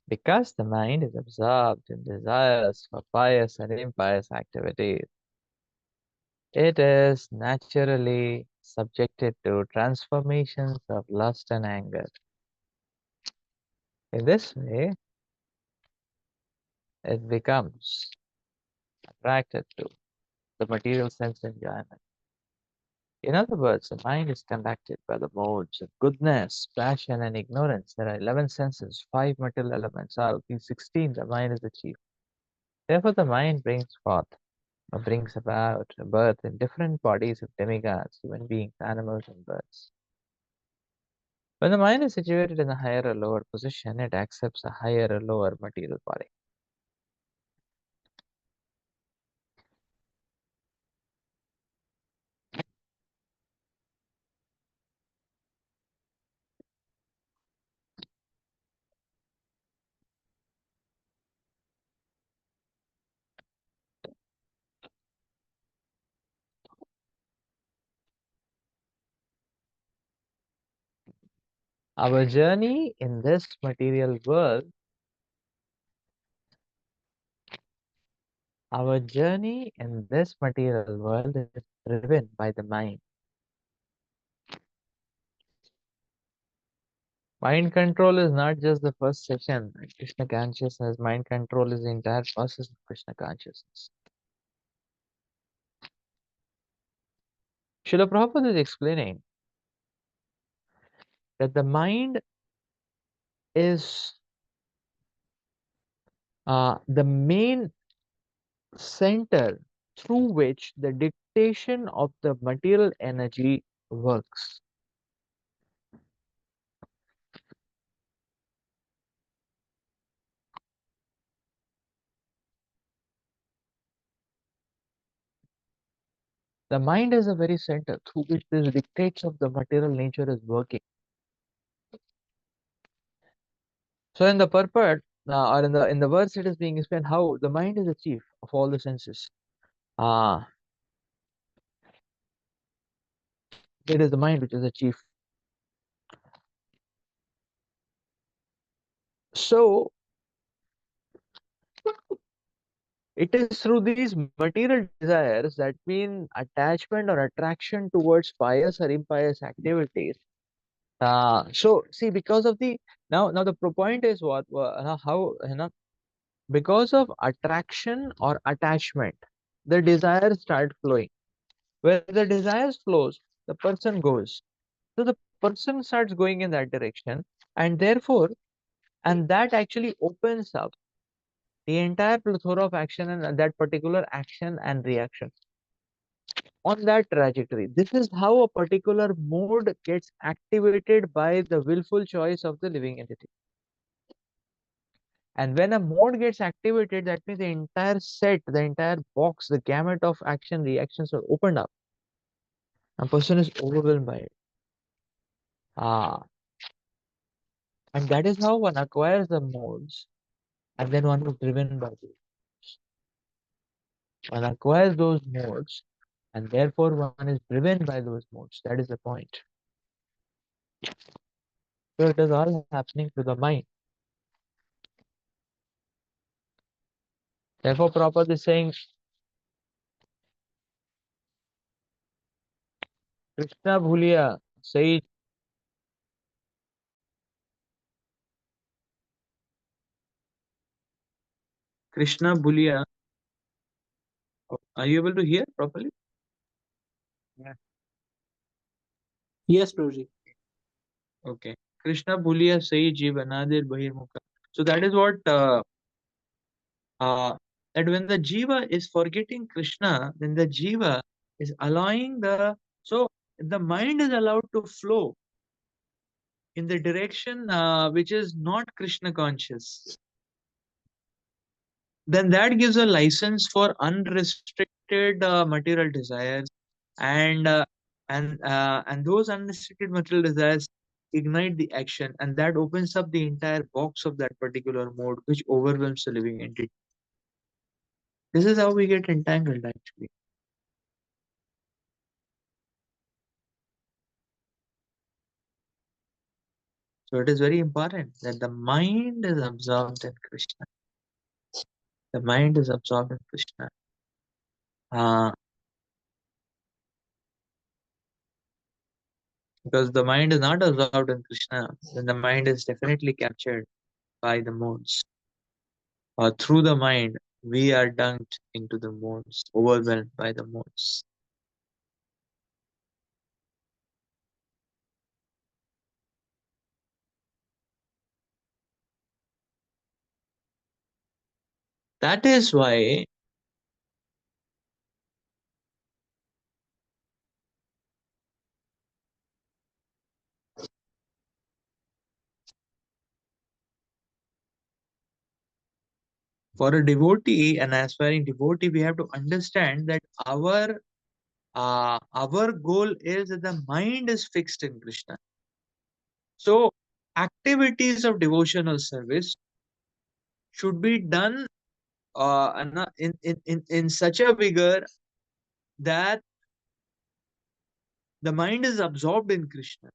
Because the mind is absorbed in desires for pious and impious activities, it is naturally subjected to transformations of lust and anger. In this way, it becomes attracted to the material sense enjoyment. In other words, the mind is conducted by the modes of goodness, passion, and ignorance. There are 11 senses, 5 material elements. Out of these 16, the mind is the chief. Therefore, the mind brings forth or brings about a birth in different bodies of demigods, human beings, animals, and birds. When the mind is situated in a higher or lower position, it accepts a higher or lower material body. Our journey in this material world, our journey in this material world is driven by the mind. Mind control is not just the first session. Krishna consciousness, mind control is the entire process of Krishna consciousness. Srila Prabhupada is explaining that the mind is the main center through which the dictation of the material energy works. The mind is the very center through which this dictates of the material nature is working. So in the purport, or in the verse, it is being explained how the mind is the chief of all the senses. Uh, it is the mind which is the chief. So it is through these material desires, that mean attachment or attraction towards pious or impious activities. So see, because of the now the point is what how because of attraction or attachment, the desires start flowing. Where the desires flows, the person goes. So the person starts going in that direction, and therefore, and that actually opens up the entire plethora of action and that particular action and reaction on that trajectory. This is how a particular mode gets activated by the willful choice of the living entity. And when a mode gets activated, that means the entire set, the entire box, the gamut of action reactions are opened up. A person is overwhelmed by it. Ah, and that is how one acquires the modes, and then one is driven by it. One acquires those modes, and therefore one is driven by those modes. That is the point. So it is all happening to the mind. Therefore, Prabhupada is saying, Krishna Bhuliya, say Krishna Bhuliya. Are you able to hear properly? Yeah. Yes, Prabhuji. Okay. Krishna Bhuliya Sai Jivanadir Bahirmukha. So that is what that when the Jiva is forgetting Krishna, then the Jiva is allowing so the mind is allowed to flow in the direction which is not Krishna conscious. Then that gives a license for unrestricted material desires, and and those unrestricted material desires ignite the action, and that opens up the entire box of that particular mode which overwhelms the living entity. This is how we get entangled actually. So it is very important that the mind is absorbed in Krishna. The mind is absorbed in Krishna. Uh, because the mind is not absorbed in Krishna, then the mind is definitely captured by the modes. Or through the mind, we are dunked into the modes, overwhelmed by the modes. That is why for a devotee, an aspiring devotee, we have to understand that our goal is that the mind is fixed in Krishna. So activities of devotional service should be done in such a vigor that the mind is absorbed in Krishna.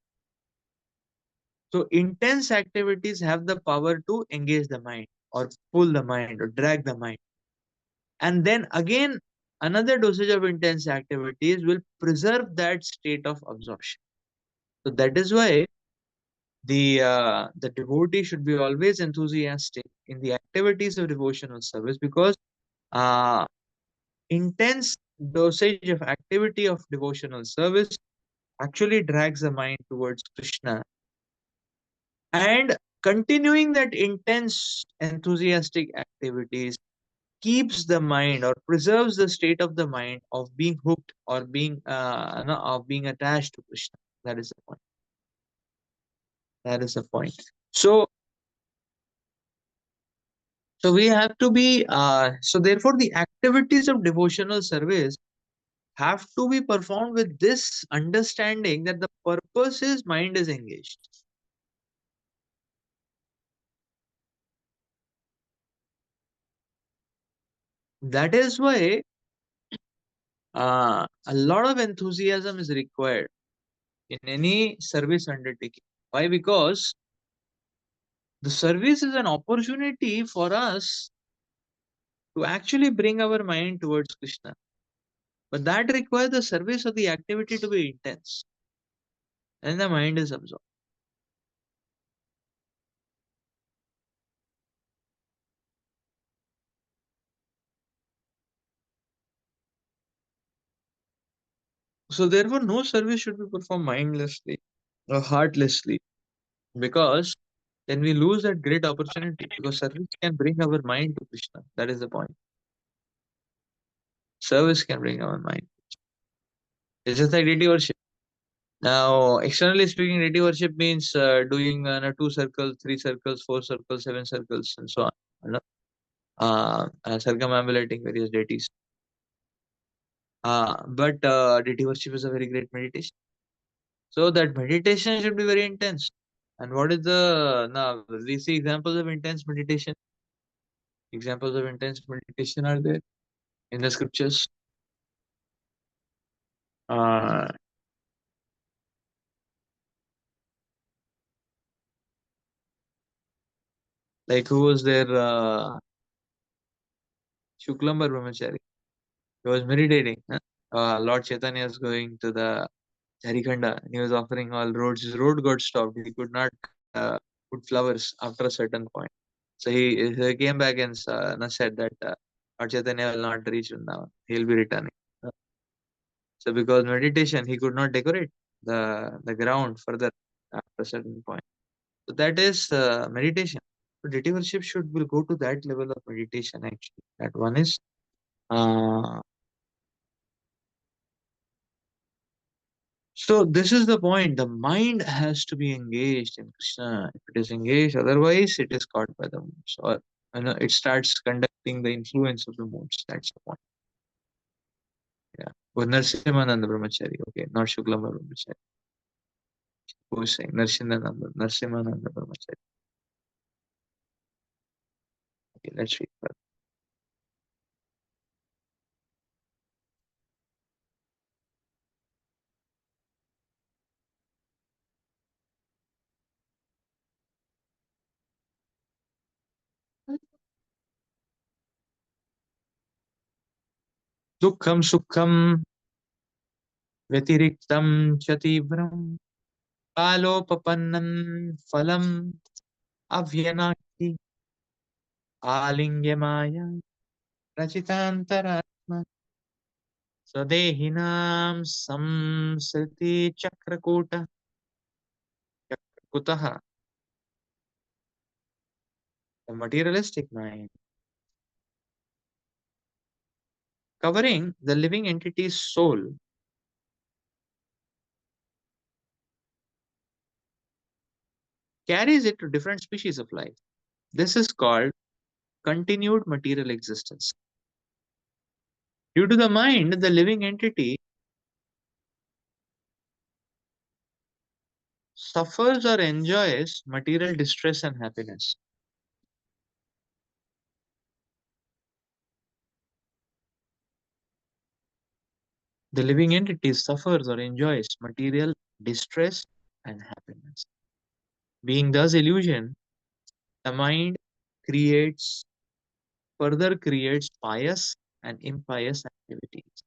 So intense activities have the power to engage the mind or pull the mind or drag the mind. And then again, another dosage of intense activities will preserve that state of absorption. So that is why the devotee should be always enthusiastic in the activities of devotional service, because uh, intense dosage of activity of devotional service actually drags the mind towards Krishna, and continuing that intense enthusiastic activities keeps the mind or preserves the state of the mind of being hooked or being no, of being attached to Krishna. That is the point. That is the point. So we have to be so therefore the activities of devotional service have to be performed with this understanding that the purpose is mind is engaged. That is why a lot of enthusiasm is required in any service undertaking. Why? Because the service is an opportunity for us to actually bring our mind towards Krishna. But that requires the service of the activity to be intense, and the mind is absorbed. So therefore, no service should be performed mindlessly or heartlessly, because then we lose that great opportunity. Because service can bring our mind to Krishna. That is the point. Service can bring our mind. It's just like deity worship. Now, externally speaking, deity worship means doing 2 circles, 3 circles, 4 circles, 7 circles, and so on. You know, circumambulating various deities. But deity worship is a very great meditation. So that meditation should be very intense. And what is the now we see examples of intense meditation. Examples of intense meditation are there in the scriptures. Uh, like who was there? Shuklambar Brahmachari. He was meditating. Huh? Lord Chaitanya is going to the Jharikanda and he was offering all roads. His road got stopped. He could not put flowers after a certain point. So he came back and said that Lord Chaitanya will not reach Vrindavan. He'll be returning. So because meditation, he could not decorate the ground further after a certain point. So that is meditation. So deity worship should will go to that level of meditation actually. That one is uh, so this is the point. The mind has to be engaged in Krishna. If it is engaged, otherwise it is caught by the moods, or it starts conducting the influence of the moods. That's the point. Yeah. With Narsimananda Brahmachari, okay, not Shuklama Brahmachari. Who is saying Narsimananda Brahmachari. Okay, let's read further. दुःखं सुखं व्यतिरिक्तं च तीव्रं कालोपपन्नं फलम् अव्यनाक्ति आलिङ्ग्यमाया रचितान्तरात्मा स्वदेहिनां संसृति कुतः the materialistic mind covering the living entity's soul carries it to different species of life. This is called continued material existence. Due to the mind, the living entity suffers or enjoys material distress and happiness. The living entity suffers or enjoys material distress and happiness. Being thus illusion, the mind creates further creates pious and impious activities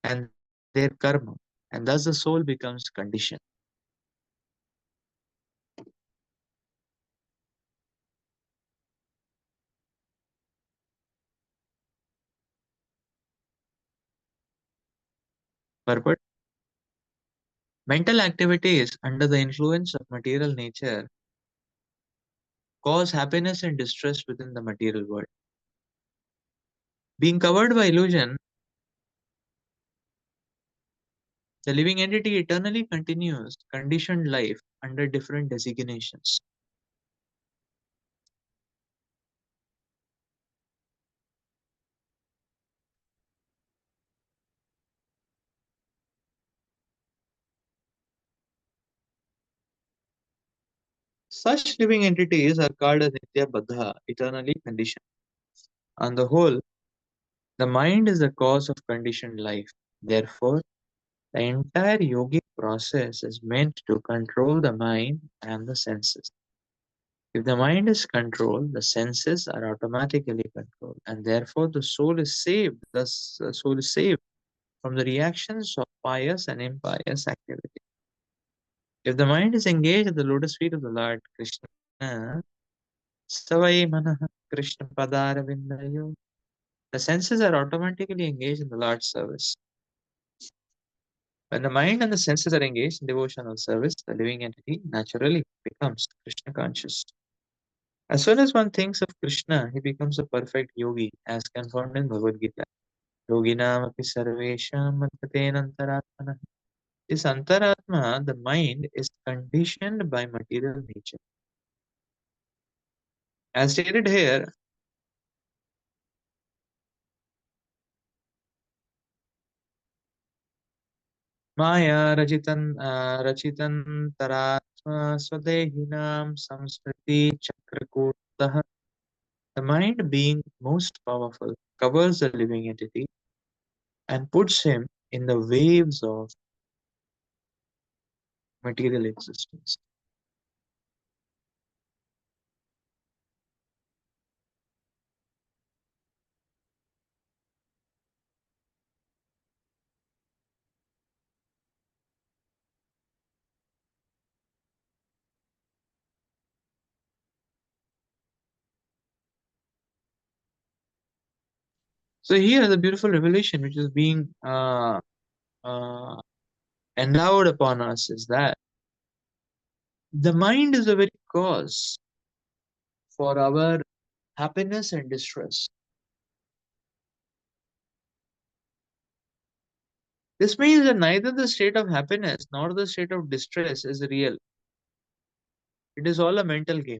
and their karma, and thus the soul becomes conditioned. Purport. Mental activities under the influence of material nature cause happiness and distress within the material world. Being covered by illusion, the living entity eternally continues conditioned life under different designations. Such living entities are called as Nitya Baddha, eternally conditioned. On the whole, the mind is the cause of conditioned life. Therefore, the entire yogic process is meant to control the mind and the senses. If the mind is controlled, the senses are automatically controlled, and therefore the soul is saved. Thus, the soul is saved from the reactions of pious and impious activity. If the mind is engaged at the lotus feet of the Lord Krishna, Savai Manaha Krishna Padaravindayo, the senses are automatically engaged in the Lord's service. When the mind and the senses are engaged in devotional service, the living entity naturally becomes Krishna conscious. As soon as one thinks of Krishna, he becomes a perfect yogi, as confirmed in Bhagavad Gita. Yoginam api sarvesham madhyate antaratmana. This antaratma, the mind, is conditioned by material nature. As stated here, Maya rachitan taratma swadehinam samsmriti chakrakutaha. The mind, being most powerful, covers the living entity and puts him in the waves of material existence. So here, the beautiful revelation which is being uh, endowed upon us is that the mind is the very cause for our happiness and distress. This means that neither the state of happiness nor the state of distress is real. It is all a mental game.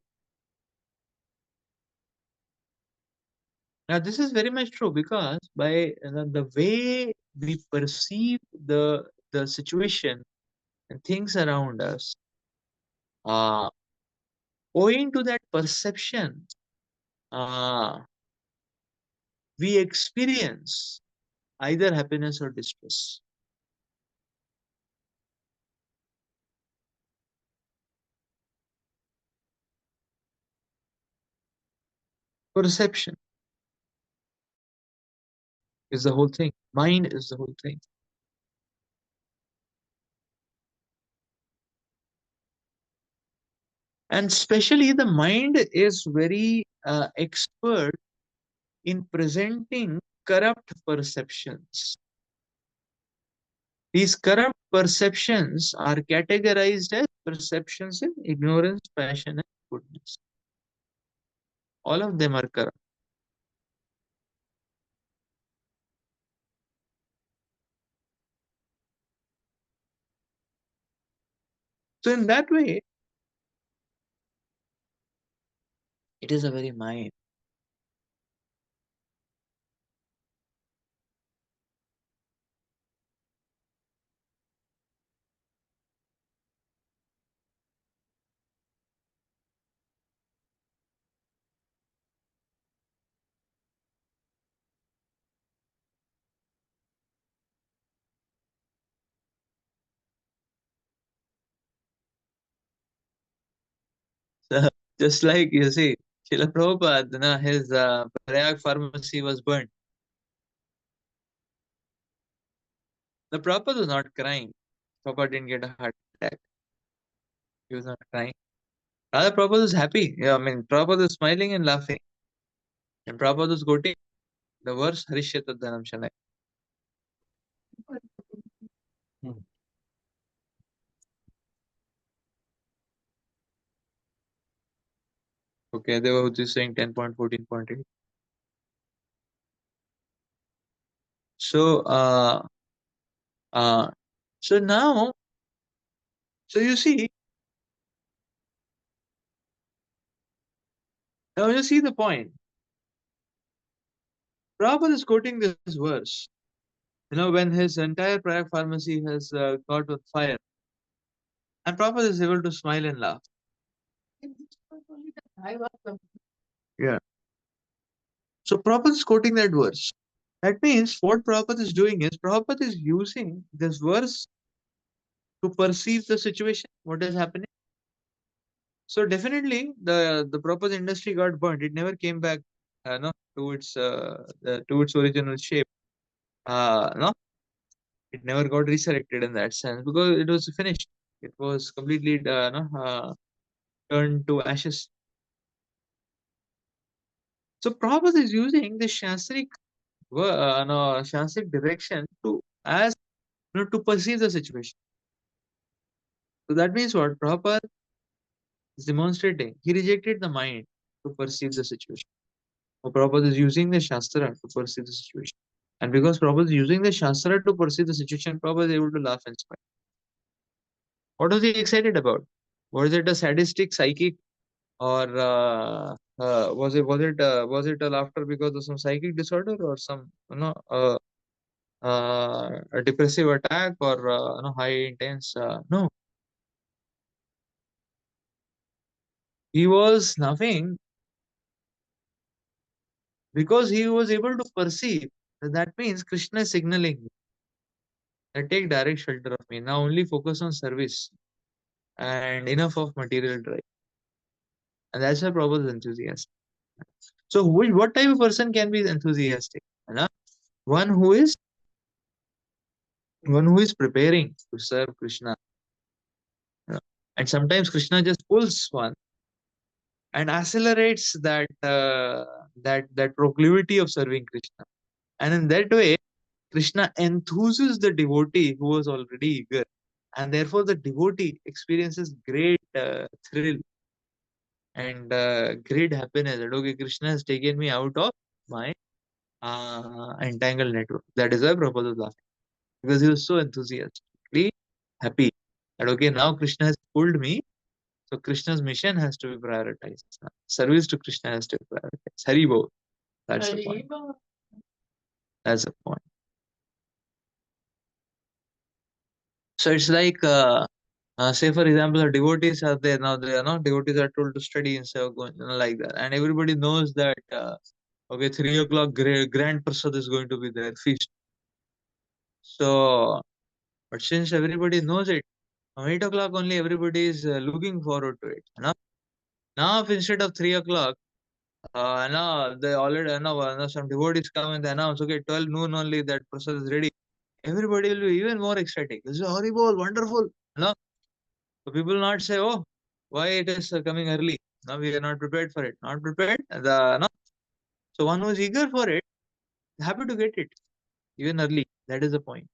Now, this is very much true because by the way we perceive the situation and things around us, uh, owing to that perception, uh, we experience either happiness or distress. Perception. is the whole thing. Mind is the whole thing. And especially the mind is very expert in presenting corrupt perceptions. These corrupt perceptions are categorized as perceptions in ignorance, passion, and goodness. All of them are corrupt. So, in that way, it is a very mind. So, just like you see, Srila Prabhupada, his Prayag pharmacy was burnt. The Prabhupada was not crying. Prabhupada didn't get a heart attack. He was not crying. Rather, Prabhupada was happy. Yeah, I mean, Prabhupada was smiling and laughing. And Prabhupada was quoting the verse Harishyata Dhanam Shanai. Hmm. Okay, they were just saying 10.14.8. So, uh, so now, so you see, now you see the point. Prabhupada is quoting this verse. When his entire Prayag pharmacy has caught with fire, and Prabhupada is able to smile and laugh. Yeah. So Prabhupada is quoting that verse. That means what Prabhupada is doing is Prabhupada is using this verse to perceive the situation, what is happening. So definitely the Prabhupada industry got burnt. It never came back no, to its original shape. No, it never got resurrected in that sense because it was finished. It was completely no, turned to ashes. So Prabhupada is using the Shastric direction to perceive the situation. So that means what Prabhupada is demonstrating. He rejected the mind to perceive the situation. So Prabhupada is using the Shastra to perceive the situation. And because Prabhupada is using the Shastra to perceive the situation, Prabhupada is able to laugh and smile. What was he excited about? Was it a sadistic, psychic, or was it a laughter because of some psychic disorder or some a depressive attack or high intense? No, he was laughing because he was able to perceive that means Krishna is signaling that take direct shelter of me. Now only focus on service and enough of material drive. And that's why Prabhupada is enthusiastic. So what type of person can be enthusiastic? You know? One who is one who is preparing to serve Krishna. You know? And sometimes Krishna just pulls one and accelerates that proclivity of serving Krishna. And in that way, Krishna enthuses the devotee who was already eager. And therefore, the devotee experiences great thrill and great happiness that, okay, Krishna has taken me out of my entangled network. That is why Prabhupada was laughing. Because he was so enthusiastically happy that, okay, now Krishna has pulled me. So Krishna's mission has to be prioritized. Service to Krishna has to be prioritized. Haribol. That's the point. That's the point. So it's like, say for example, the devotees are there now. They are not devotees are told to study instead of going like that, and everybody knows that. Okay, 3 o'clock grand prasad is going to be there feast. So, but since everybody knows it, 8 o'clock only everybody is looking forward to it. Now, if instead of 3 o'clock, Now they already now some devotees come and they announce, okay, 12 noon only that prasad is ready. Everybody will be even more ecstatic. This is horrible, wonderful. No, so people will not say, oh, why it is coming early. No, we are not prepared for it. Not prepared. No. So one who is eager for it, happy to get it even early. That is the point.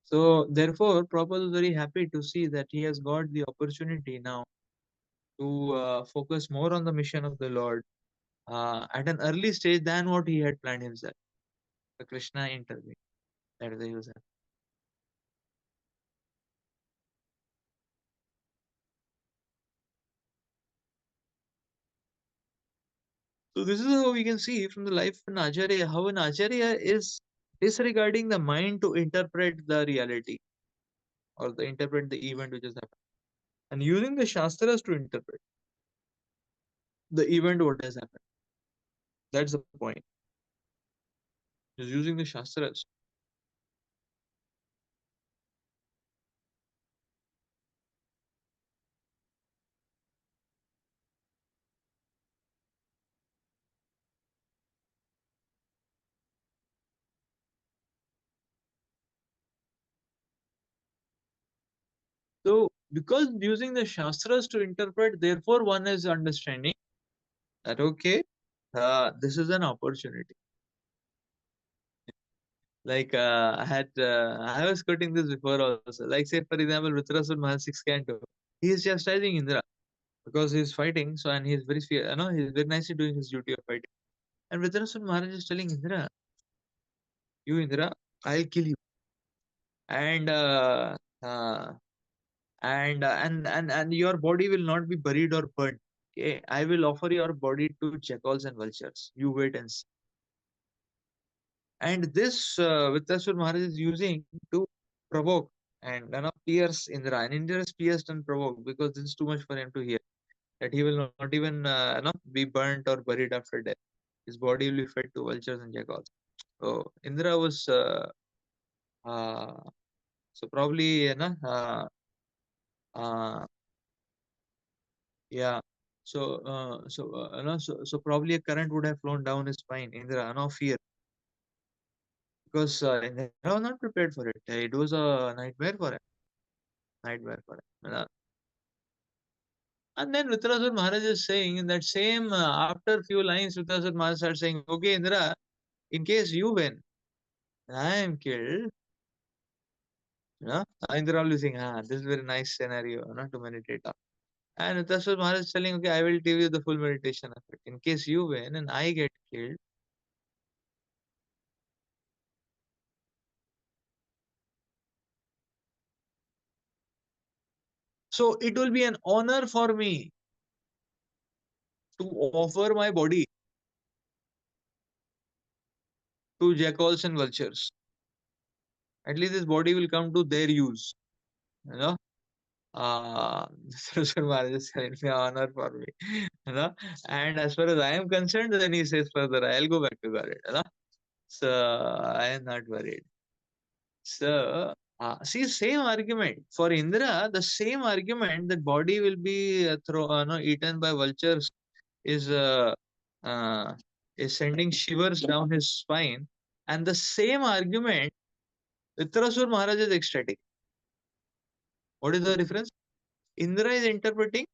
So therefore, Prabhupada is very happy to see that he has got the opportunity now to focus more on the mission of the Lord at an early stage than what he had planned himself. The Krishna intervened. That is the user. So this is how we can see from the life of an Acharya how an Acharya is disregarding the mind to interpret the reality or the interpret the event which has happened, and using the Shastras to interpret the event what has happened. That's the point. Just using the Shastras. So because using the Shastras to interpret, therefore one is understanding that okay, this is an opportunity. Like I was quoting this before also. Like say for example, Rudrasur Maharaj 6 Canto, he is chastising Indra because he is fighting. So and he is very he's very nicely doing his duty of fighting. And Rudrasur Maharaj is telling Indra, you Indra, I'll kill you, and uh, and your body will not be buried or burnt. Okay, I will offer your body to jackals and vultures. You wait and see. And this Vitrasur Maharaj is using to provoke and pierce Indra. And Indra is pierced and provoked because this is too much for him to hear. That he will not even be burnt or buried after death. His body will be fed to vultures and jackals. So Indra was uh, so probably uh, yeah. So probably a current would have flown down his spine. Indra, no fear, because Indra was not prepared for it. It was a nightmare for him. Nightmare for him. And then Vitrasur Maharaj is saying in that same after few lines, Vitrasur Maharaj starts saying, "Okay, Indra, in case you win, and I am killed." Indra will be saying, this is very nice scenario, to meditate on. And Vitrasur Maharaj is telling, okay, I will give you the full meditation of it. In case you win and I get killed, so it will be an honor for me to offer my body to jackals and vultures. At least this body will come to their use. You know, Saraswar Maharaj is an honor for me. You know, and as far as I am concerned, then he says further, I'll go back to Godhead. So I am not worried. So see, same argument for Indra. The same argument that body will be eaten by vultures is uh, is sending shivers down his spine, and the same argument Vitrasur Maharaj is ecstatic. What is the difference? Indra is interpreting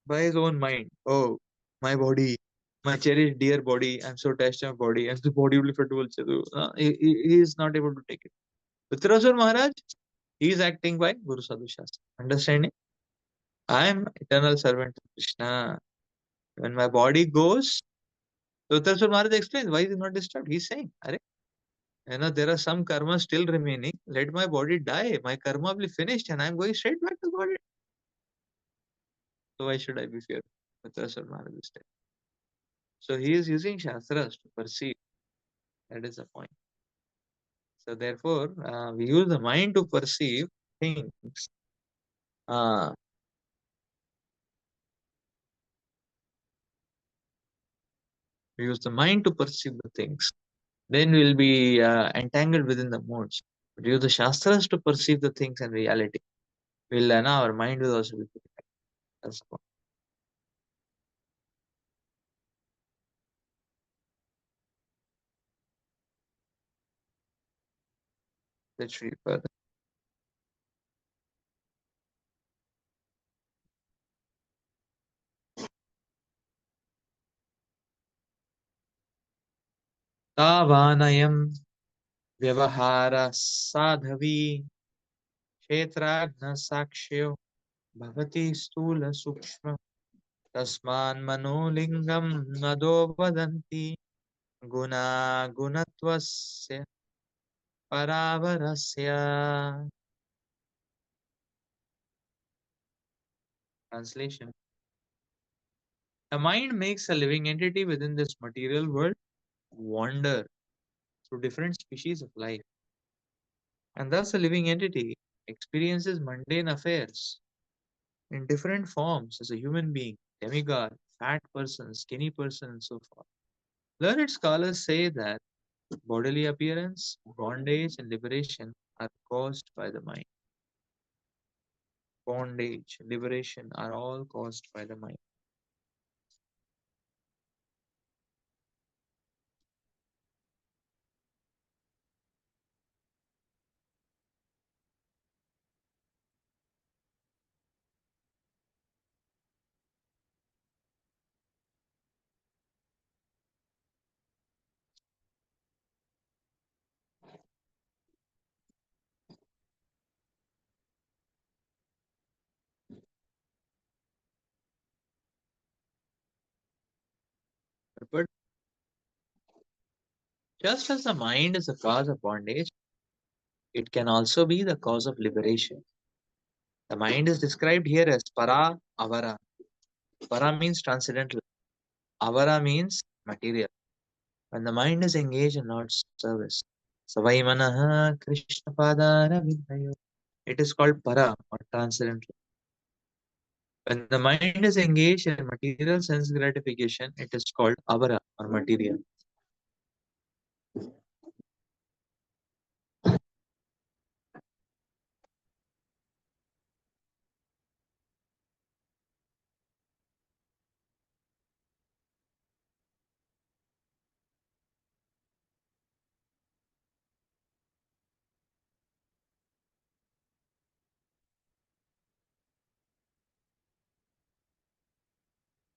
by his own mind. Oh, my body, my cherished dear body, I'm so attached to my body, and the body will be fed to vultures. He is not able to take it. Vitrasur Maharaj, he is acting by Guru Sadhu Shastra. Understanding? I am eternal servant of Krishna. When my body goes, so Vitrasur Maharaj explains why he is not disturbed. He's saying, Are, there are some karma still remaining. Let my body die. My karma will be finished, and I'm going straight back to body. So why should I be fearful? Vitrasur Maharaj is telling. So he is using Shastras to perceive. That is the point. So therefore, we use the mind to perceive things. Uh, we use the mind to perceive the things. Then we'll be entangled within the modes. But use the Shastras to perceive the things and reality. We'll now our mind will also be purified. That's the point. Let's read further. तावानयं व्यवहारः साधवी क्षेत्राज्ञः साक्ष्यो भवति स्थूलसूक्ष्म तस्मान्मनोलिङ्गं मदो वदन्ति गुणागुणत्वस्य परावरस्य. Translation. The mind makes a living entity within this material world wander through different species of life, and thus a living entity experiences mundane affairs in different forms as a human being, demigod, fat person, skinny person, and so forth. Learned scholars say that bodily appearance, bondage, and liberation are caused by the mind. Bondage, liberation are all caused by the mind. But just as the mind is the cause of bondage, it can also be the cause of liberation. The mind is described here as para avara. Para means transcendental, avara means material. When the mind is engaged in Lord's service, savai manaha Krishna padana vindayo. It is called para or transcendental. When the mind is engaged in material sense gratification, it is called avara or material.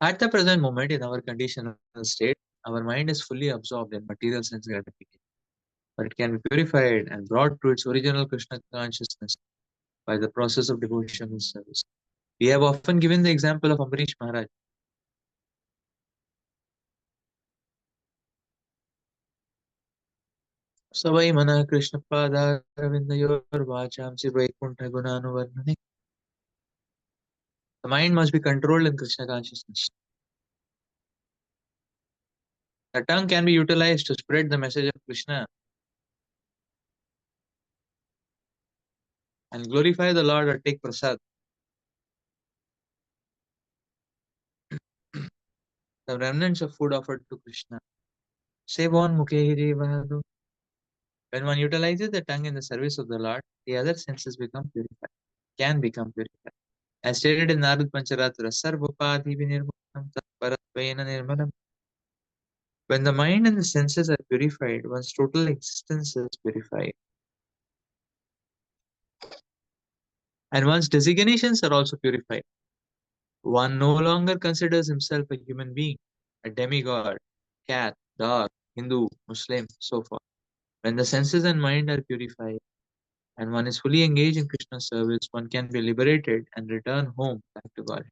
At the present moment, in our conditional state, our mind is fully absorbed in material sense gratification, but it can be purified and brought to its original Krishna consciousness by the process of devotional service. We have often given the example of Ambarish Maharaj. Savai mana Krishna pada Ravindayor vachamsi Vaikuntha Gunanuvarnane. The mind must be controlled in Krishna consciousness. The tongue can be utilized to spread the message of Krishna and glorify the Lord or take prasad. The remnants of food offered to Krishna. Sevon Mukhe Vahadu. When one utilizes the tongue in the service of the Lord, the other senses become purified, can become purified. As stated in Narad Pancharatra, Sarvapadi Vinirmanam Tatparatvena Nirmanam. When the mind and the senses are purified, one's total existence is purified. And one's designations are also purified. One no longer considers himself a human being, a demigod, cat, dog, Hindu, Muslim, so forth. When the senses and mind are purified, and one is fully engaged in Krishna's service, one can be liberated and return home back to God.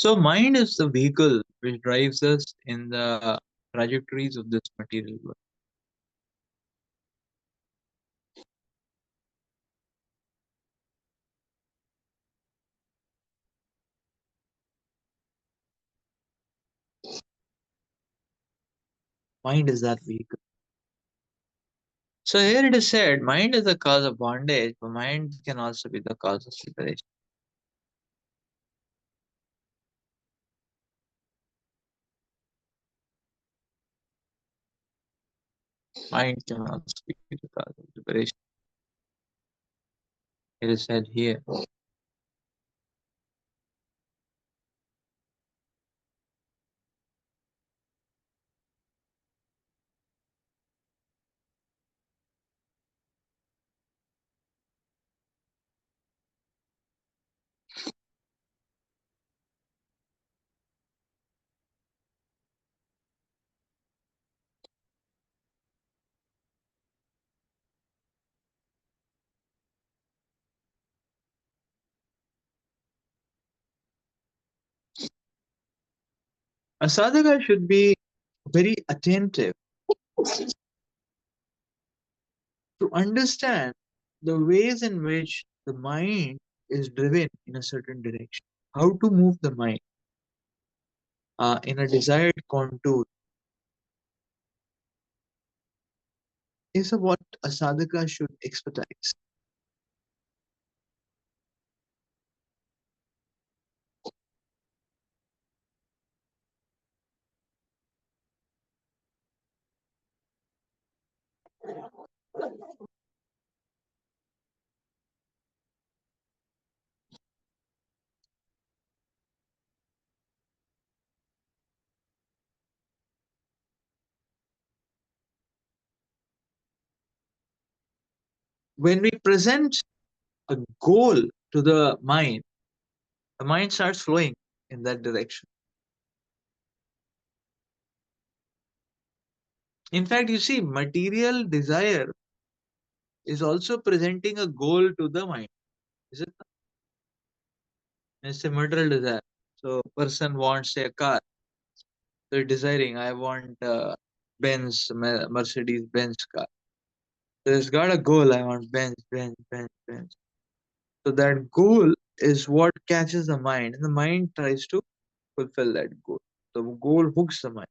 So, mind is the vehicle which drives us in the trajectories of this material world. Mind is that vehicle. So here it is said, mind is the cause of bondage, but mind can also be the cause of liberation. Mind can also be the cause of liberation. It is said here. A sadhaka should be very attentive to understand the ways in which the mind is driven in a certain direction, how to move the mind in a desired contour is what a sadhaka should expertise. When we present a goal to the mind starts flowing in that direction. In fact, you see, material desire is also presenting a goal to the mind. Is it? It's a material desire. So, person wants a car. They're desiring, I want Benz, Mercedes Benz car. So it's got a goal. I want Benz, Benz, Benz, Benz. So that goal is what catches the mind, and the mind tries to fulfill that goal. The goal hooks the mind.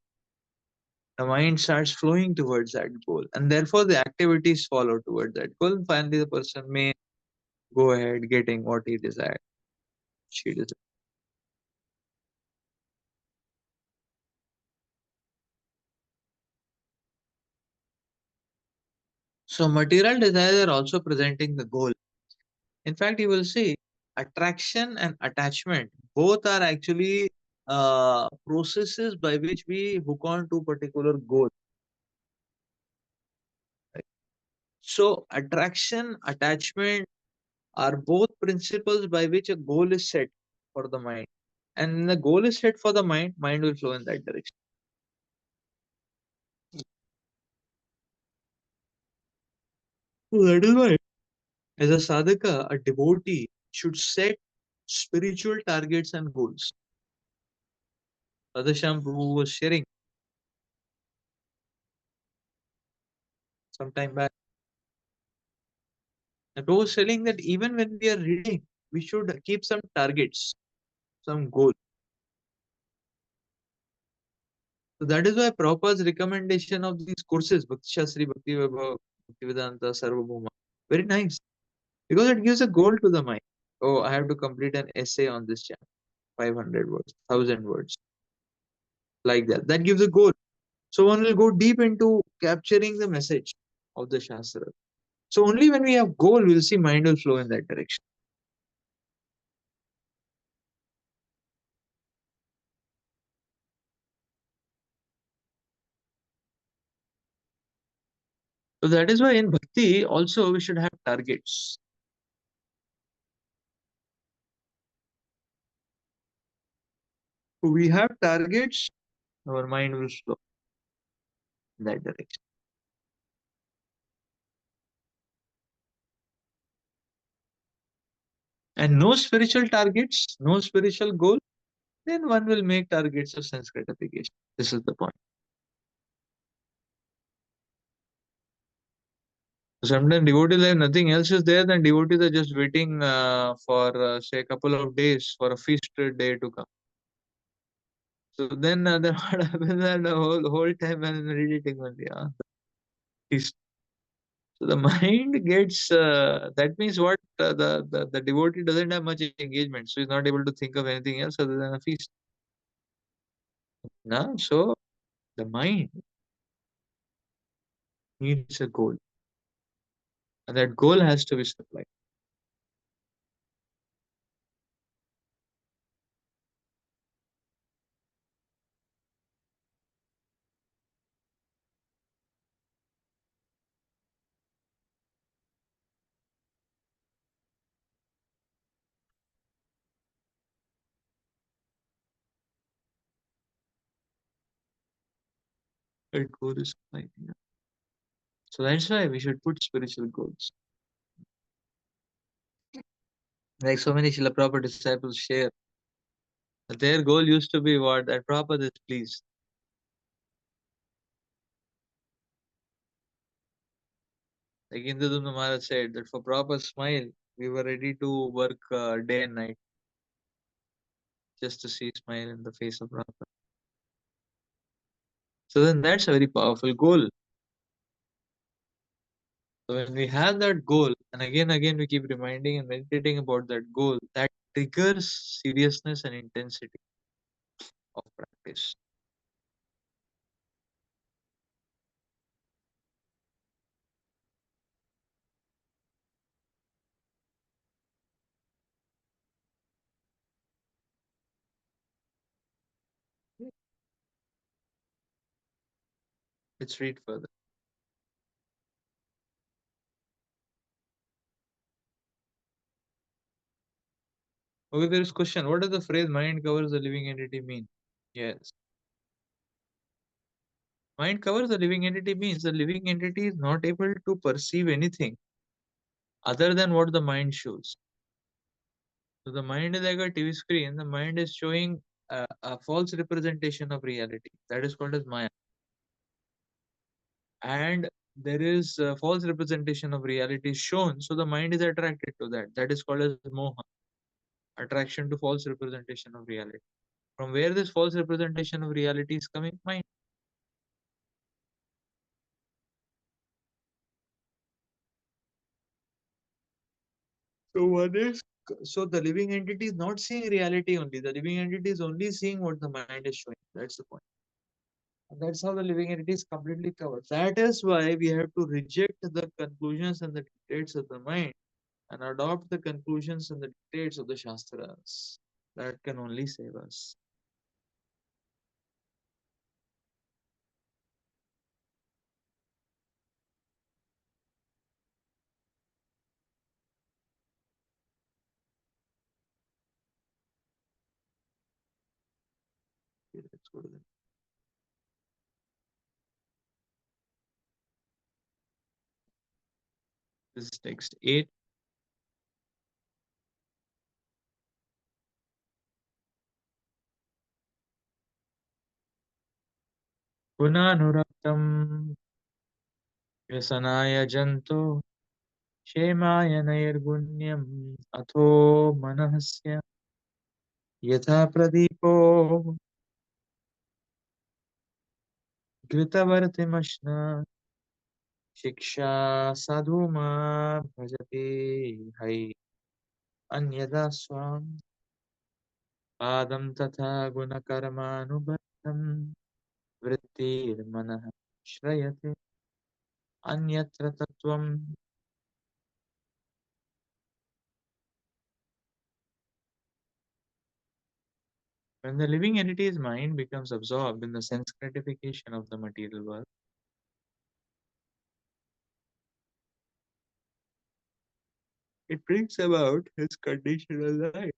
The mind starts flowing towards that goal, and therefore the activities follow towards that goal. And finally, the person may go ahead getting what he desired, she desired. So material desires are also presenting the goal. In fact, you will see attraction and attachment both are actually processes by which we hook on to particular goal. Right? So attraction, attachment are both principles by which a goal is set for the mind. And when the goal is set for the mind, mind will flow in that direction. So that is why, as a sadhaka, a devotee should set spiritual targets and goals. Radhasham Prabhu was sharing some time back. And Prabhu was telling that even when we are reading, we should keep some targets, some goal. So that is why Prabhupada's recommendation of these courses, Bhakti Shastri, Bhakti Vaibhav, Bhakti Vedanta, Sarvabhauma, very nice. Because it gives a goal to the mind. Oh, I have to complete an essay on this chapter, 500 words, 1000 words, like that. That gives a goal. So one will go deep into capturing the message of the Shastra. So only when we have goal, we'll see mind will flow in that direction. So that is why in Bhakti also we should have targets. So we have targets, our mind will flow in that direction. And no spiritual targets, no spiritual goal, then one will make targets of sense gratification. This is the point. Sometimes devotee life, nothing else is there, then devotees are just waiting for say a couple of days for a feast day to come. So then what happens that the whole time I'm meditating only. So the mind gets that means what the devotee doesn't have much engagement, so he's not able to think of anything else other than a feast. Now, so the mind needs a goal, and that goal has to be supplied. That goal is supplied. Yeah. So that's why we should put spiritual goals. Like so many Srila Prabhupada disciples share, that their goal used to be what? That Prabhupada is pleased. Like Indradumna Maharaj said that for Prabhupada's smile, we were ready to work day and night just to see smile in the face of Prabhupada. So then that's a very powerful goal. So when we have that goal, and again we keep reminding and meditating about that goal, that triggers seriousness and intensity of practice. Let's read further. Okay, there is question. What does the phrase mind covers the living entity mean? Yes. Mind covers the living entity means the living entity is not able to perceive anything other than what the mind shows. So the mind is like a TV screen. The mind is showing a false representation of reality. That is called as Maya. And there is a false representation of reality shown. So the mind is attracted to that. That is called as Moha. Attraction to false representation of reality. From where this false representation of reality is coming? Mind. So one is so the living entity is not seeing reality only. The living entity is only seeing what the mind is showing. That's the point. And that's how the living entity is completely covered. That is why we have to reject the conclusions and the dictates of the mind and adopt the conclusions and the dictates of the Shastras. That can only save us. Okay, let's go to the this is text 8. Punanuraktam व्यसनाय जन्तो क्षेमाय नैर्गुण्यम् अथो मनःस्य यथा प्रदीपो घृतवर्तिमश्न शिक्षा साधुमा भजते है अन्यदा स्वाम् पादं तथा गुणकर्मानुबद्धं वृत्तिर्मनः श्रयते अन्यत्र तत्त्वम्. When the living entity's mind becomes absorbed in the sense gratification of the material world, it brings about his conditional life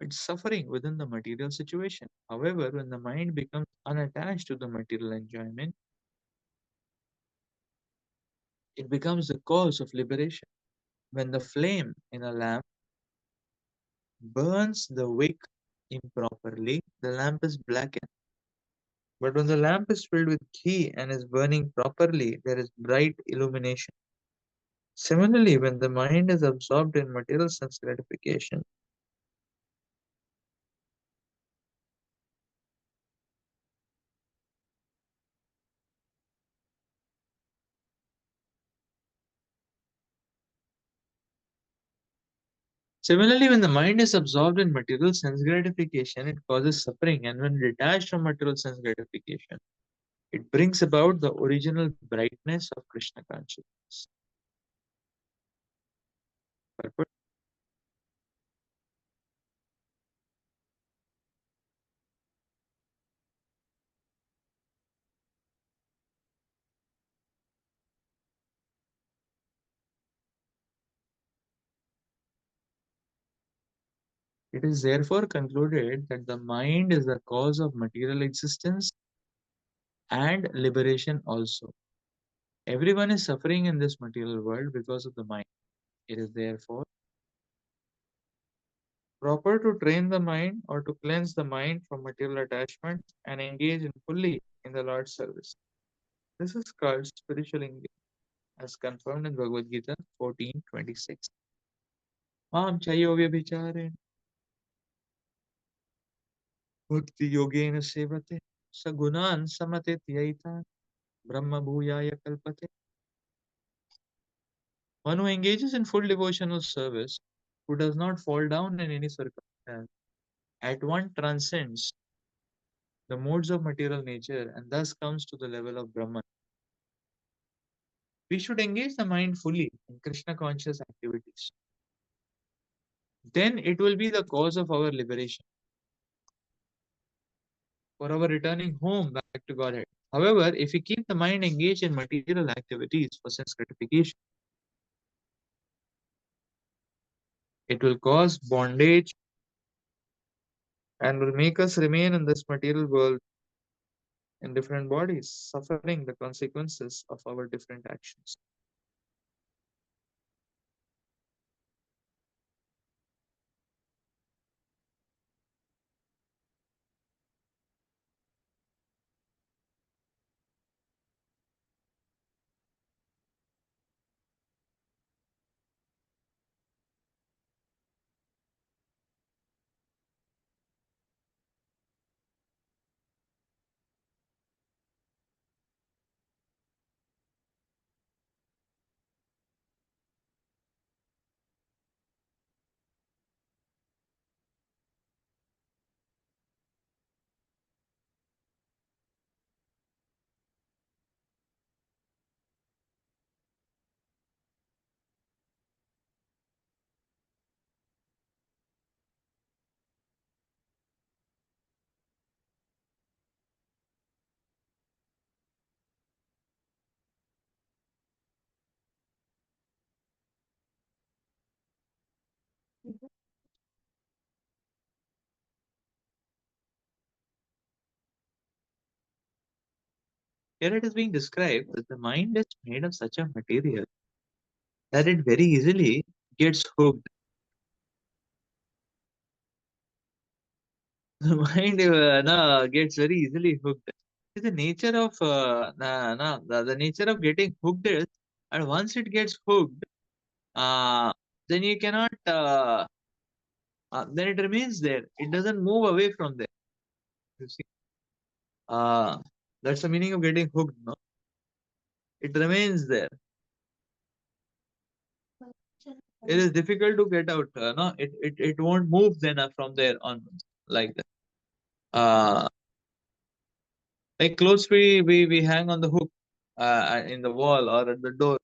and suffering within the material situation. However, when the mind becomes unattached to the material enjoyment, it becomes the cause of liberation. When the flame in a lamp burns the wick improperly, the lamp is blackened. But when the lamp is filled with ghee and is burning properly, there is bright illumination. Similarly, when the mind is absorbed in material sense gratification, Similarly, when the mind is absorbed in material sense gratification, it causes suffering, and when detached from material sense gratification, it brings about the original brightness of Krishna consciousness. Purport. It is therefore concluded that the mind is the cause of material existence and liberation also. Everyone is suffering in this material world because of the mind. It is therefore proper to train the mind or to cleanse the mind from material attachment and engage in fully in the Lord's service. This is called spiritual engagement, as confirmed in Bhagavad Gita 14:26. Mam chayo vyabhichareण bhakti yogena sevate sagunan samate tyaitan brahma bhuyaya kalpate. One who engages in full devotional service, who does not fall down in any circumstance, at once transcends the modes of material nature and thus comes to the level of Brahman. We should engage the mind fully in Krishna conscious activities. Then it will be the cause of our liberation, for our returning home back to Godhead. However, if we keep the mind engaged in material activities for sense gratification, it will cause bondage and will make us remain in this material world in different bodies, suffering the consequences of our different actions. Here it is being described that the mind is made of such a material that it very easily gets hooked. The mind no, gets very easily hooked. The nature of the nature of getting hooked is, and once it gets hooked, then you cannot. Then it remains there. It doesn't move away from there. You see, uh, that's the meaning of getting hooked. No, it remains there. It is difficult to get out. No, it won't move then from there on like that. Like clothes we hang on the hook in the wall or at the door.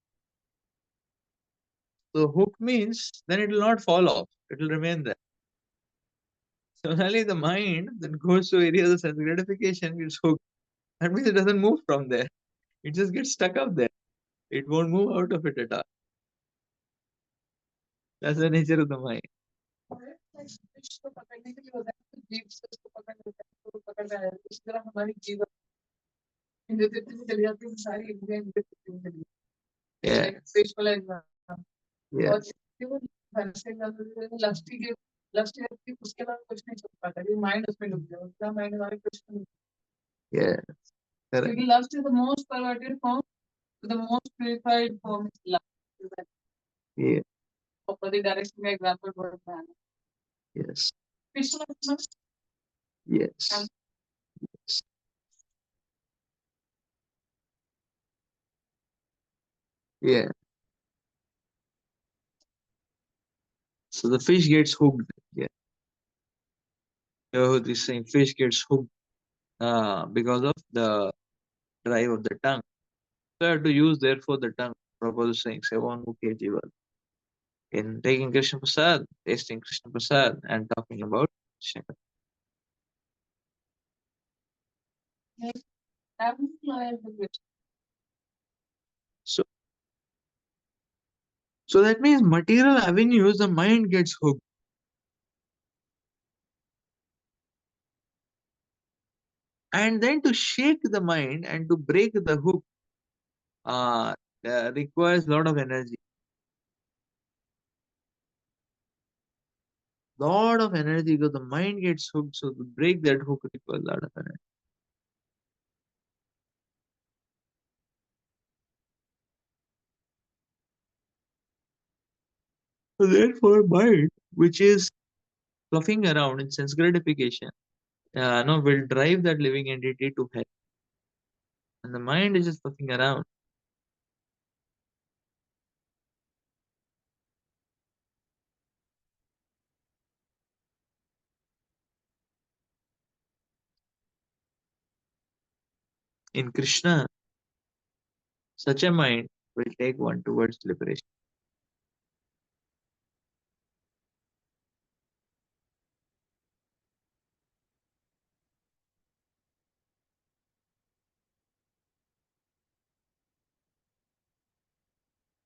So hook means then it will not fall off. It will remain there. Similarly, the mind that goes to areas of sense gratification gets hooked. That means it doesn't move from there. It just gets stuck up there. It won't move out of it at all. That's the nature of the mind. Yeah. Yeah. Yeah. Correct. Lust is the most perverted form, the most purified form is love. Yeah. For the direction example for man. Yes. Yes. Yeah. So the fish gets hooked. Yeah. So this same fish gets hooked because of the drive of the tongue. So I have to use therefore the tongue. Prabhupada is saying Sevan Mukhe Jiva. In taking Krishna Prasad, tasting Krishna Prasad, and talking about Krishna. So, so that means material avenues, the mind gets hooked. And then to shake the mind and to break the hook uh, requires a lot of energy. Lot of energy because the mind gets hooked. So to break that hook requires a lot of energy. So therefore, mind, which is fluffing around in sense gratification, no, will drive that living entity to hell. And the mind is just fluffing around. In Krishna, such a mind will take one towards liberation.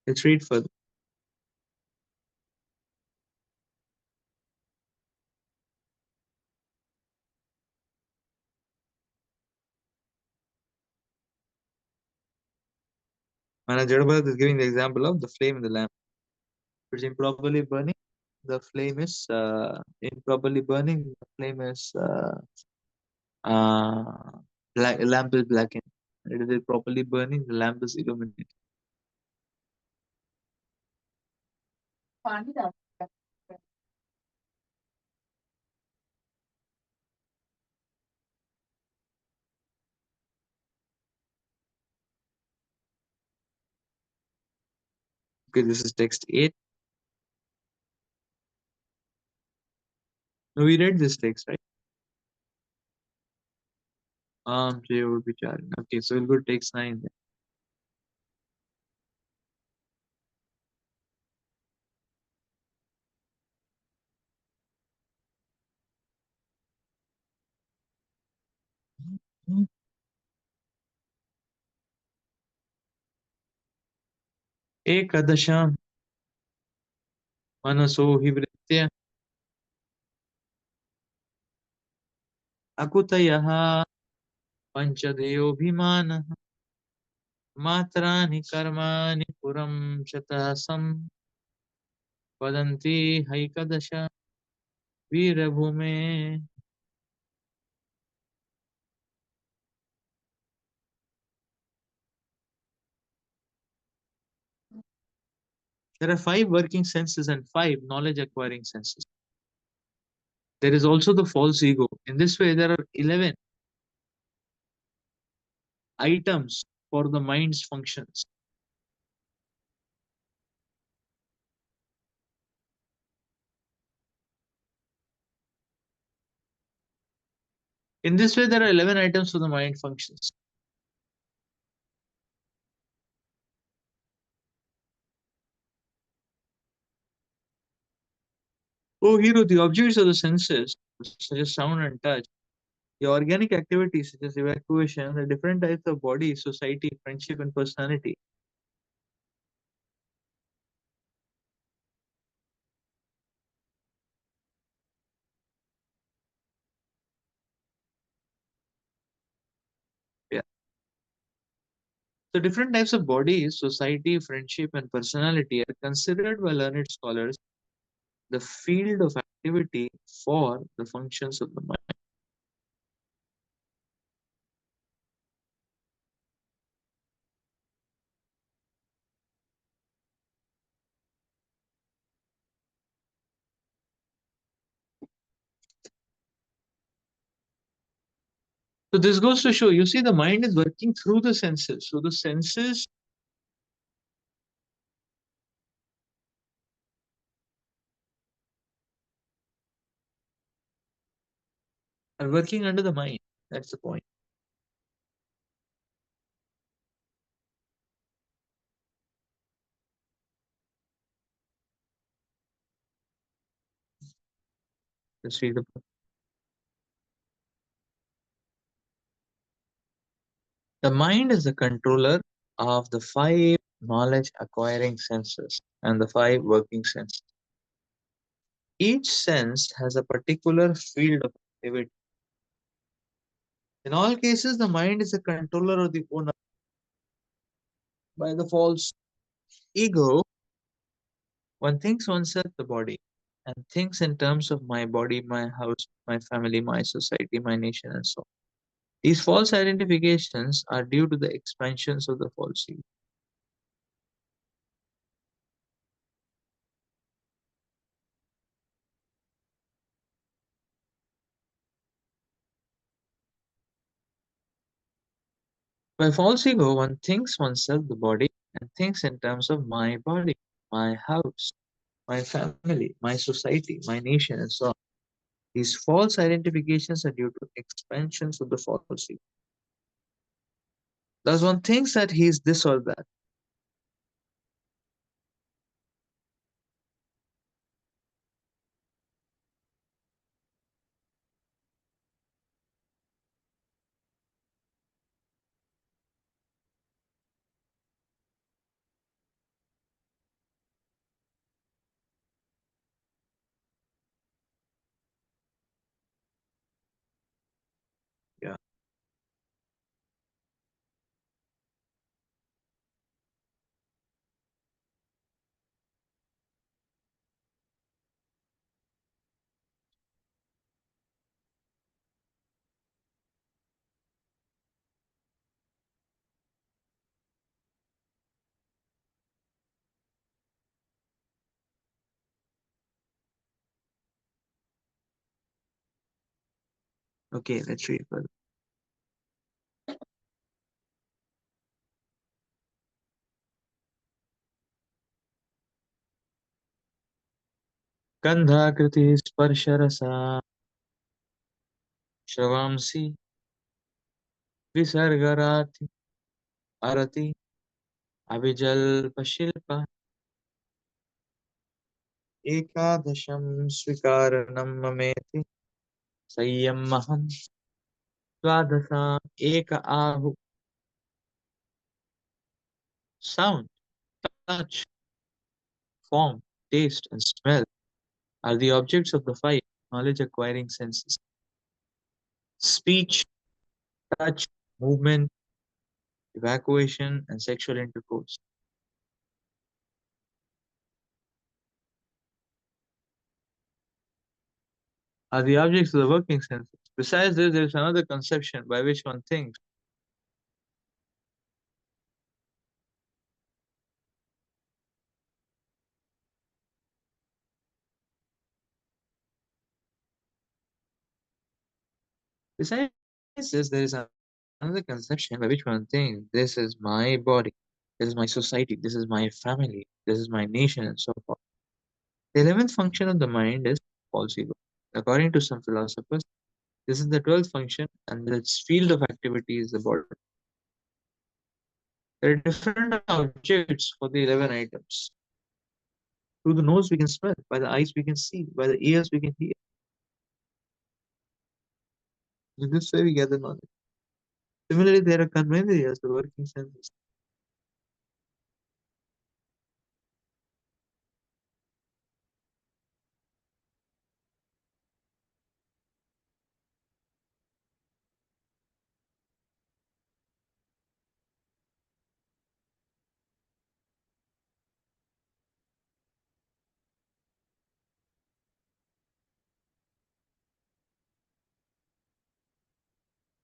Let's read further. Maharaj Jadabharat is giving the example of the flame in the lamp. If it's improperly burning, the flame is uh, lamp is blackened. It is properly burning, the lamp is illuminated. Okay, this is text 8. No, we read this text, right? Jay would be charging. Okay, so we'll go to text 9 then. Ekadasham manaso hivritya akutayaha panchadeyobhimana matrani karmani puram shatasam vadanti haikadasha veerabhume. There are 5 working senses and 5 knowledge acquiring senses. There is also the false ego. In this way, there are 11 items for the mind's functions. In this way, there are 11 items for the mind functions. Oh, hero, the objects of the senses, such as sound and touch, the organic activities such as evacuation, the different types of body, society, friendship, and personality. Yeah. So different types of bodies, society, friendship, and personality are considered by learned scholars the field of activity for the functions of the mind. So this goes to show, you see, the mind is working through the senses. So the senses are working under the mind. That's the point. Let's read the book. The mind is the controller of the five knowledge acquiring senses and the five working senses. Each sense has a particular field of activity. In all cases, the mind is the controller or the owner. By the false ego, one thinks oneself the body and thinks in terms of my body, my house, my family, my society, my nation, and so on. These false identifications are due to the expansions of the false ego. By false ego, one thinks oneself the body and thinks in terms of my body, my house, my family, my society, my nation, and so on. These false identifications are due to expansions of the false ego. Thus, one thinks that he is this or that. Yeah. Okay, let's read further. गन्धाकृति स्पर्शरसा श्रवांसि विसर्गराति अरति अभिजल्पशिल्प एकादशं स्वीकारणं ममेति संयमहं द्वादशा एक आहु sound, touch, form, taste, and smell are the objects of the five knowledge acquiring senses. Speech, touch, movement, evacuation, and sexual intercourse are the objects of the working senses. Besides this, there is another conception by which one thinks. Besides this, there is another conception by which one thinks this is my body, this is my society, this is my family, this is my nation, and so forth. The 11th function of the mind is false ego. According to some philosophers, this is the 12th function, and its field of activity is the body. There are different objects for the 11 items. Through the nose, we can smell, by the eyes, we can see, by the ears, we can hear. In this way, we gather knowledge. Similarly, there are karmendriyas, the working senses.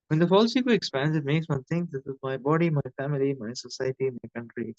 When the false ego expands, it makes one think this is my body, my family, my society, my country.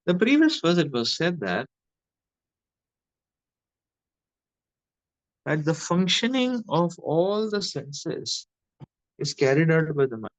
The previous verse it was said that the functioning of all the senses is carried out by the mind.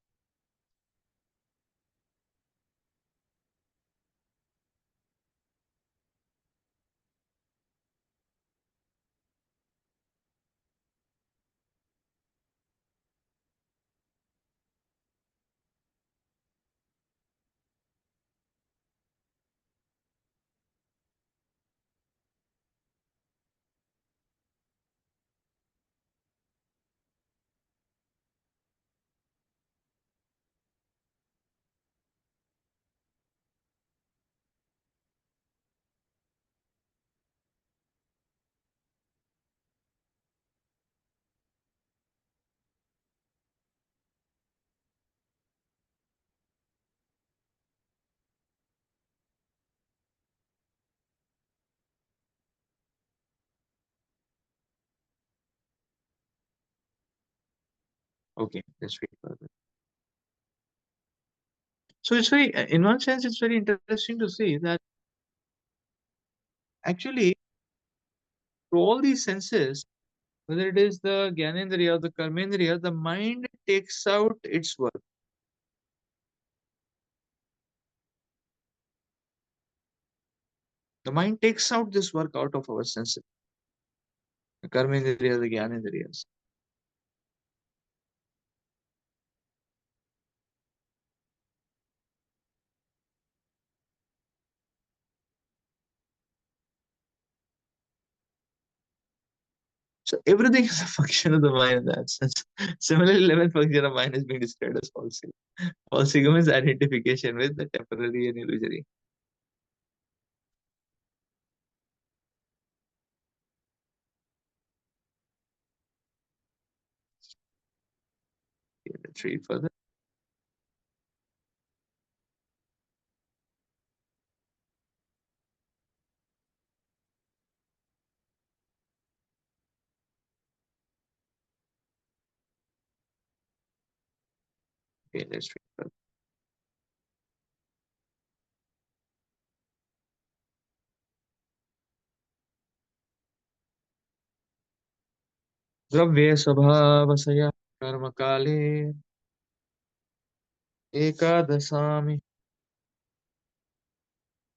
Okay, let's read further. So it's very, in one sense, it's very interesting to see that actually, through all these senses, whether it is the Gyanendriya or the Karmendriya, the mind takes out its work. The mind takes out this work out of our senses, the Karmendriya, the Gyanendriyas. So everything is a function of the mind in that sense. Similarly, 11th function of mind is being described as false ego. False ego means identification with the temporary and illusory. Okay, let's read further. Okay, let's read further. द्रव्ये स्वभावसया कर्मकाले एकादशामि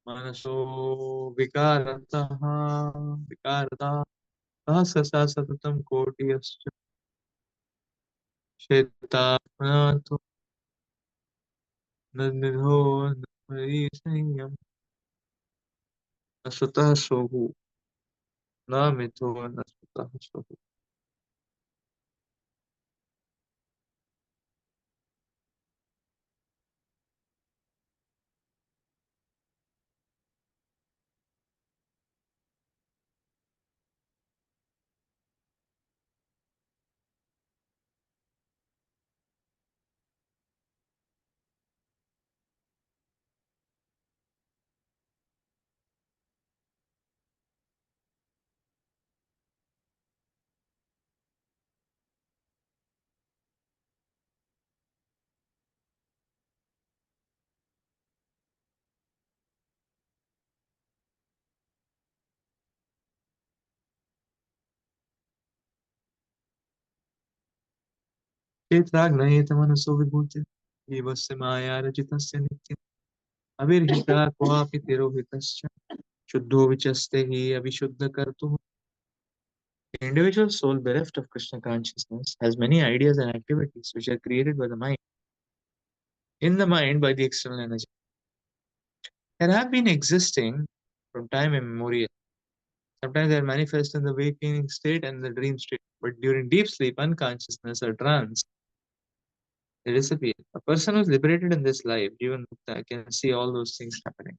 मनसो विकारतः विकारता सहसा सततं कोटियश्च चेतात्मना न निधो न संयम न स्वतः सोहु न मिथो न स्वतः सोहु. चेत्राग्नयेतमनसो विभूति जीवस्य मायारचितस्य नित्यम् अविर्हिता क्वापि तिरोहितश्च शुद्धो विचस्ते हि अविशुद्ध कर्तुः. The individual soul bereft of Krishna consciousness has many ideas and activities which are created by the mind, in the mind by the external energy, and have been existing from time immemorial. Sometimes they are manifest in the waking state and the dream state, but during deep sleep, unconsciousness, or trance, they disappear. A person who is liberated in this life, Jivan Mukta, can see all those things happening.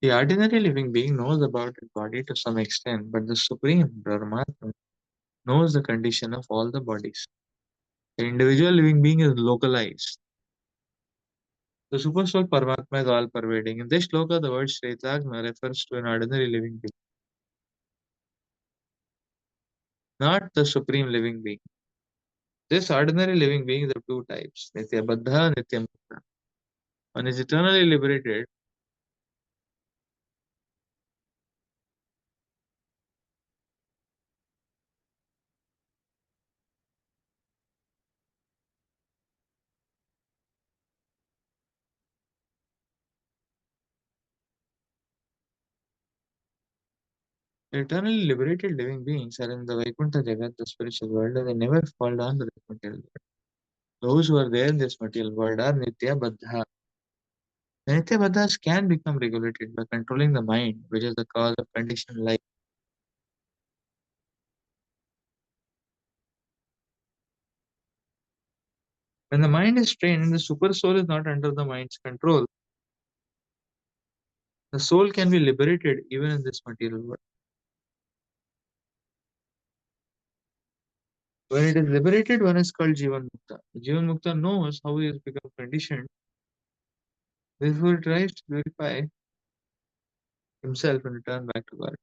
The ordinary living being knows about his body to some extent, but the Supreme Paramatma knows the condition of all the bodies. The individual living being is localized. The super soul Paramatma is all pervading. In this shloka, the word Shretagna refers to an ordinary living being, not the supreme living being. This ordinary living being is of two types, Nitya Baddha, Nitya Mukta. One is eternally liberated, eternally liberated living beings are in the Vaikuntha Jagat, the spiritual world, and they never fall down to this material world. Those who are there in this material world are Nitya Baddha. The Nitya Baddhas can become regulated by controlling the mind, which is the cause of conditioned life. When the mind is trained and the super soul is not under the mind's control, the soul can be liberated even in this material world. When it is liberated, one is called Jivan Mukta. Jivan Mukta knows how he has become conditioned, therefore he tries to purify himself and return back to God.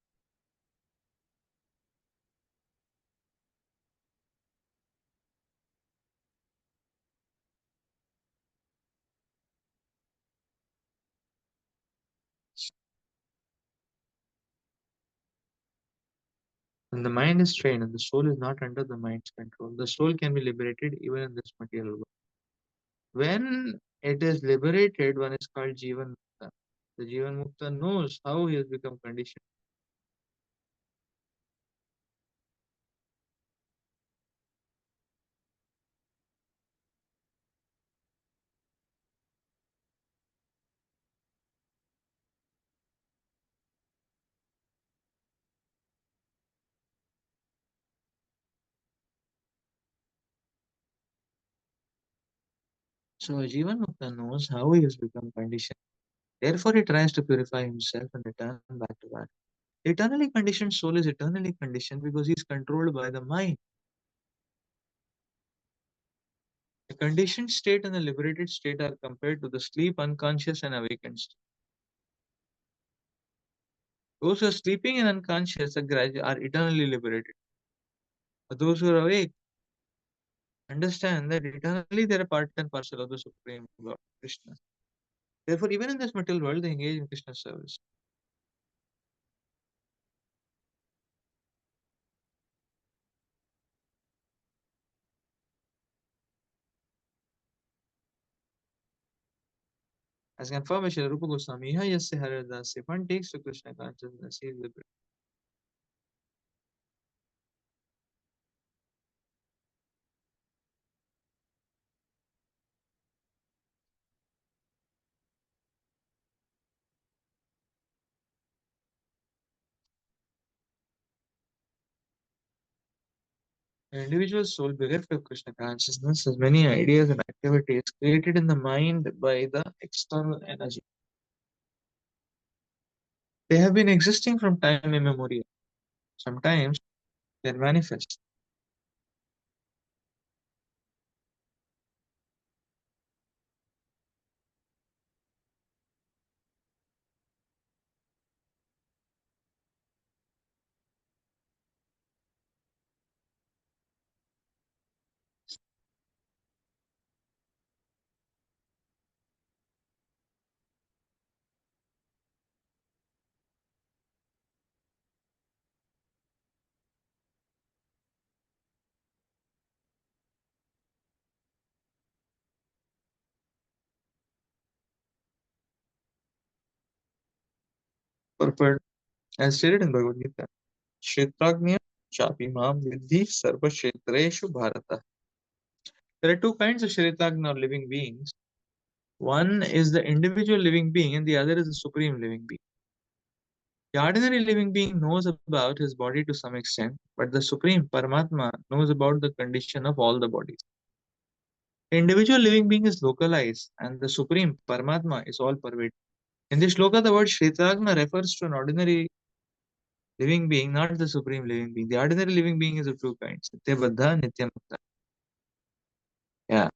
When the mind is trained and the soul is not under the mind's control, the soul can be liberated even in this material world. When it is liberated, one is called Jivan Mukta. The Jivan Mukta knows how he has become conditioned. So a Jivan Mukta knows how he has become conditioned. Therefore, he tries to purify himself and return back to God. The eternally conditioned soul is eternally conditioned because he is controlled by the mind. The conditioned state and the liberated state are compared to the sleep, unconscious, and awakened state. Those who are sleeping and unconscious are eternally liberated. But those who are awake understand that eternally they are part and parcel of the Supreme Lord, Krishna. Therefore, even in this material world, they engage in Krishna service. As confirmed by Srila Rupa Goswami, "Iha yasya haridas," if one takes to Krishna consciousness, he is liberated. An individual soul bereft of Krishna consciousness has many ideas and activities created in the mind by the external energy. They have been existing from time immemorial. Sometimes they manifest. Purport as stated in Bhagavad Gita. Kshetragnya chapi mam vidhi sarva kshetreshu bharata. There are two kinds of Shritagna or living beings. One is the individual living being and the other is the supreme living being. The ordinary living being knows about his body to some extent, but the supreme Paramatma knows about the condition of all the bodies. The individual living being is localized and the supreme Paramatma is all pervading. In this shloka, the word Shvetagna refers to an ordinary living being, not the supreme living being. The ordinary living being is of two kinds: Nitya Baddha, Nitya Mukta. Yeah.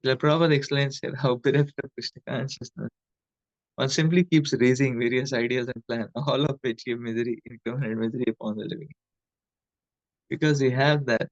The Prabhupada explains here how bereft of Krishna consciousness, one simply keeps raising various ideas and plans, all of which give misery, incarnate misery upon the living. Because we have that.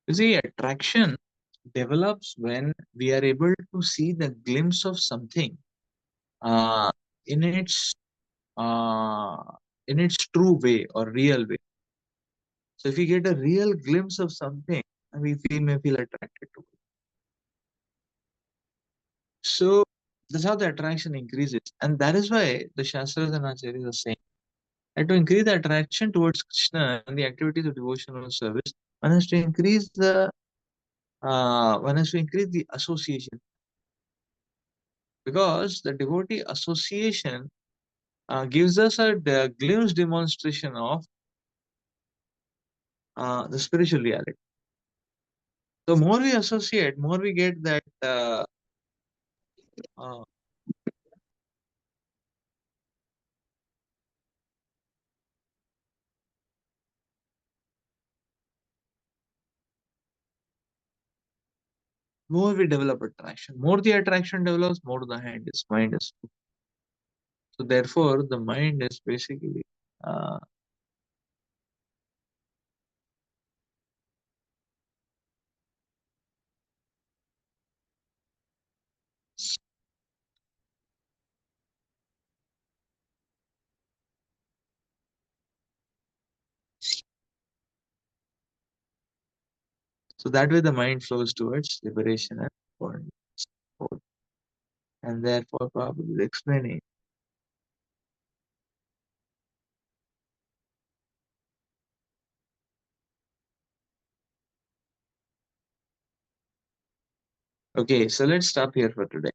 You see, attraction develops when we are able to see the glimpse of something uh, in its uh, in its true way or real way. So if we get a real glimpse of something, may feel attracted to it. So that's how the attraction increases, and that is why the Shastras and Acharyas are saying that to increase the attraction towards Krishna and the activities of devotional service, one has to increase the association, because the devotee association gives us a glimpse demonstration of the spiritual reality. The more we associate, more we get that uh, more we develop attraction. More the attraction develops, more the mind is. So therefore, the mind is basically uh, so that way the mind flows towards liberation and form. And therefore, Prabhupada is explaining. Okay, so let's stop here for today.